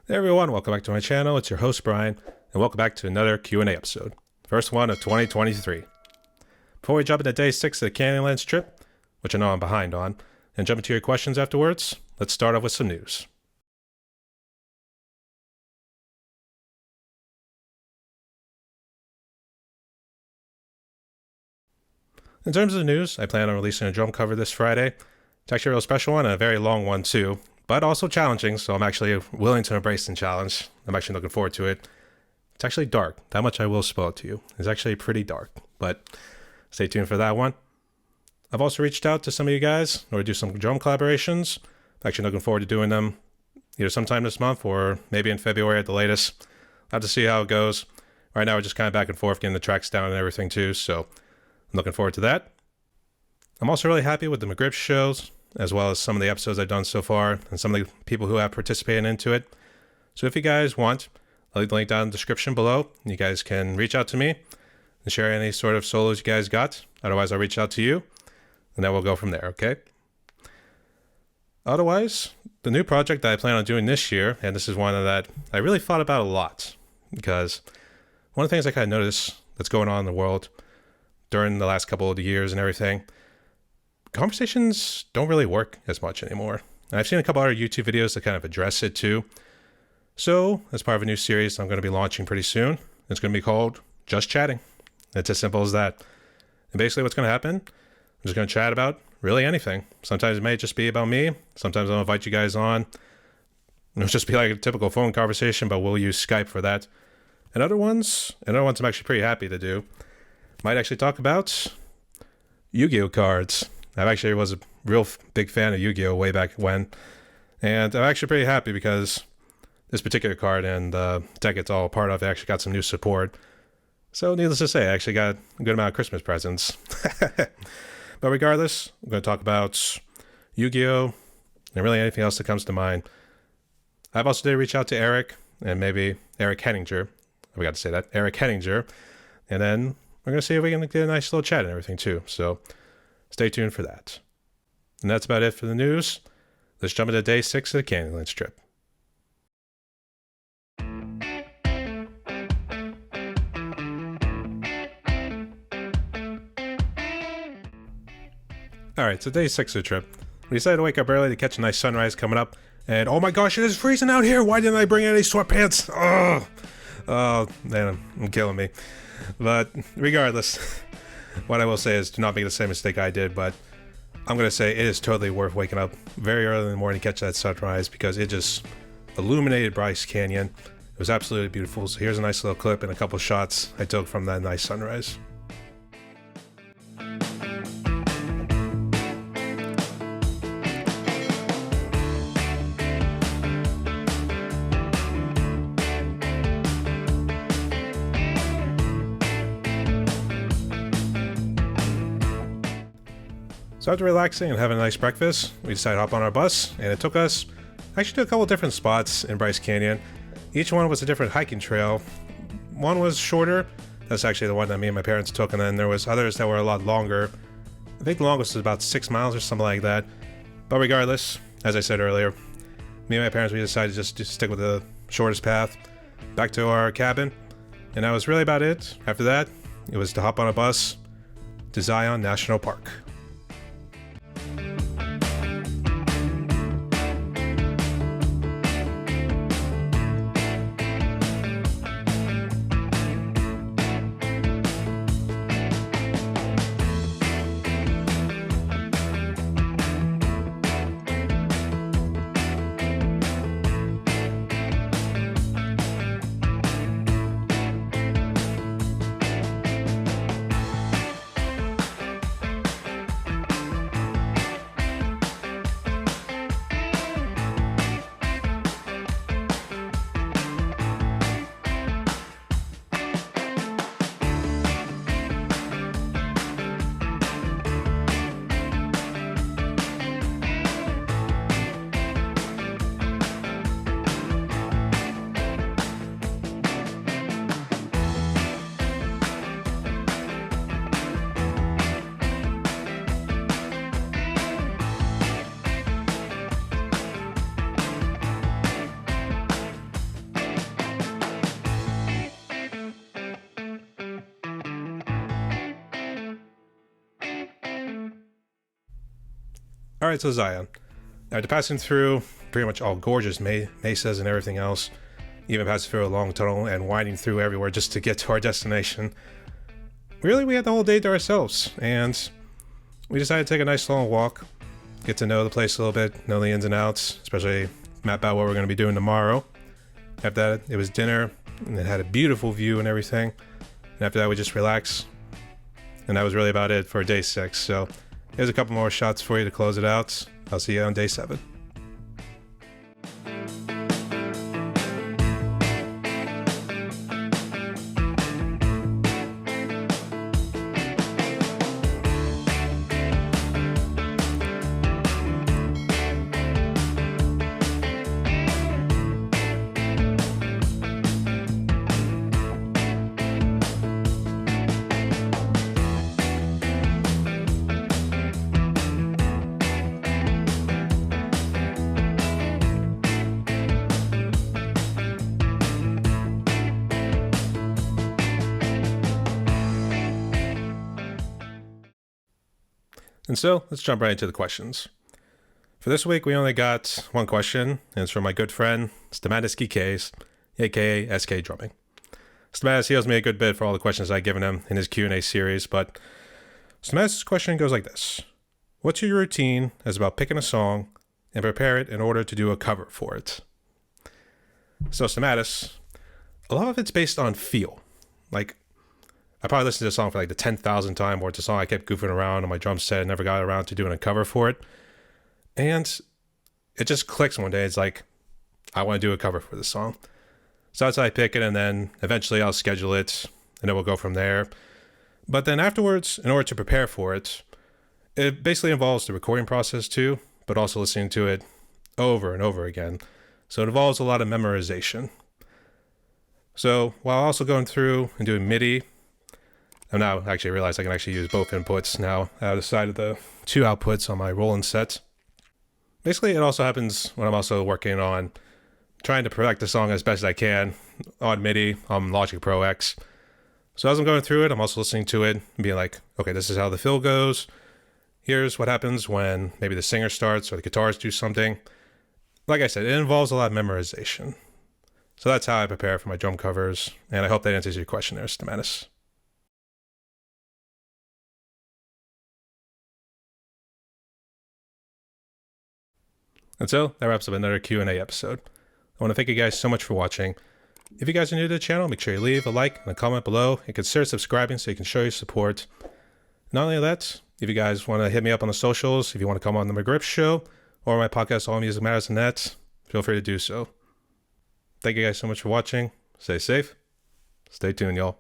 Hey everyone, welcome back to my channel. It's your host Brian, and welcome back to another Q&A episode. First one of 2023. Before we jump into day 6 of the Canyonlands trip, which I know I'm behind on, and jump into your questions afterwards, let's start off with some news. In terms of the news, I plan on releasing a drum cover this Friday. It's actually a real special one and a very long one too, but also challenging, so I'm actually willing to embrace the challenge. I'm actually looking forward to it. It's actually dark. That much I will spoil to you. It's actually pretty dark, but stay tuned for that one. I've also reached out to some of you guys in order to do some drum collaborations. I'm actually looking forward to doing them either sometime this month or maybe in February at the latest. I'll have to see how it goes. Right now we're just kind of back and forth getting the tracks down and everything too, so I'm looking forward to that. I'm also really happy with the McGrip shows, as well as some of the episodes I've done so far, and some of the people who have participated into it. So if you guys want, I'll leave the link down in the description below. You guys can reach out to me and share any sort of solos you guys got. Otherwise, I'll reach out to you, and then we'll go from there, okay? Otherwise, the new project that I plan on doing this year, and this is one that I really thought about a lot, because one of the things I kind of noticed that's going on in the world during the last couple of years and everything, conversations don't really work as much anymore. And I've seen a couple other YouTube videos that kind of address it too. So, as part of a new series I'm going to be launching pretty soon, it's going to be called Just Chatting. It's as simple as that. And basically what's going to happen, I'm just going to chat about really anything. Sometimes it may just be about me. Sometimes I'll invite you guys on. It'll just be like a typical phone conversation, but we'll use Skype for that. And other ones I'm actually pretty happy to do, might actually talk about Yu-Gi-Oh cards. I actually was a real big fan of Yu-Gi-Oh way back when, and I'm actually pretty happy because this particular card and the deck it's all a part of actually got some new support. So needless to say, I actually got a good amount of Christmas presents. But regardless, I'm going to talk about Yu-Gi-Oh and really anything else that comes to mind. I've also did reach out to Eric and maybe Eric Henninger. I forgot to say that. Eric Henninger. And then we're going to see if we can get a nice little chat and everything too. So stay tuned for that. And that's about it for the news. Let's jump into day 6 of the Canyonlands trip. Alright, so day 6 of the trip. We decided to wake up early to catch a nice sunrise coming up. And oh my gosh, it is freezing out here! Why didn't I bring any sweatpants? Oh, man, I'm killing me. But regardless, what I will say is do not make the same mistake I did, but I'm going to say it is totally worth waking up very early in the morning to catch that sunrise because it just illuminated Bryce Canyon. It was absolutely beautiful. So here's a nice little clip and a couple shots I took from that nice sunrise. So after relaxing and having a nice breakfast, we decided to hop on our bus, and it took us actually to a couple different spots in Bryce Canyon. Each one was a different hiking trail. One was shorter, that's actually the one that me and my parents took, and then there was others that were a lot longer. I think the longest was about 6 miles or something like that. But regardless, as I said earlier, me and my parents, we decided just to stick with the shortest path back to our cabin, and that was really about it. After that, it was to hop on a bus to Zion National Park. Alright, so Zion. After passing through pretty much all gorgeous mesas and everything else, even passing through a long tunnel and winding through everywhere just to get to our destination, really we had the whole day to ourselves, and we decided to take a nice long walk, get to know the place a little bit, know the ins and outs, especially map out what we're going to be doing tomorrow. After that, it was dinner, and it had a beautiful view and everything. And after that, we just relaxed. And that was really about it for day 6. So here's a couple more shots for you to close it out. I'll see you on day 7. And so, let's jump right into the questions. For this week, we only got one question, and it's from my good friend, Stamatis Kekes, aka SK Drumming. Stamatis heals me a good bit for all the questions I've given him in his Q&A series, but Stamatis' question goes like this. What's your routine as about picking a song and prepare it in order to do a cover for it? So Stamatis, a lot of it's based on feel. Like, I probably listened to a song for like the 10,000th time, or it's a song I kept goofing around on my drum set and never got around to doing a cover for it. And it just clicks one day. It's like, I want to do a cover for this song. So that's how I pick it, and then eventually I'll schedule it, and then we'll go from there. But then afterwards, in order to prepare for it, it basically involves the recording process too, but also listening to it over and over again. So it involves a lot of memorization. So while also going through and doing MIDI, I've now actually realized I can actually use both inputs now out of the side of the 2 outputs on my Roland set. Basically, it also happens when I'm also working on trying to perfect the song as best as I can on MIDI on Logic Pro X. So as I'm going through it, I'm also listening to it and being like, okay, this is how the fill goes. Here's what happens when maybe the singer starts or the guitars do something. Like I said, it involves a lot of memorization. So that's how I prepare for my drum covers, and I hope that answers your question there, Stamatis. And so, that wraps up another Q&A episode. I want to thank you guys so much for watching. If you guys are new to the channel, make sure you leave a like and a comment below, and consider subscribing so you can show your support. Not only that, if you guys want to hit me up on the socials, if you want to come on the McGrip Show, or my podcast, All Music Matters and That, feel free to do so. Thank you guys so much for watching. Stay safe. Stay tuned, y'all.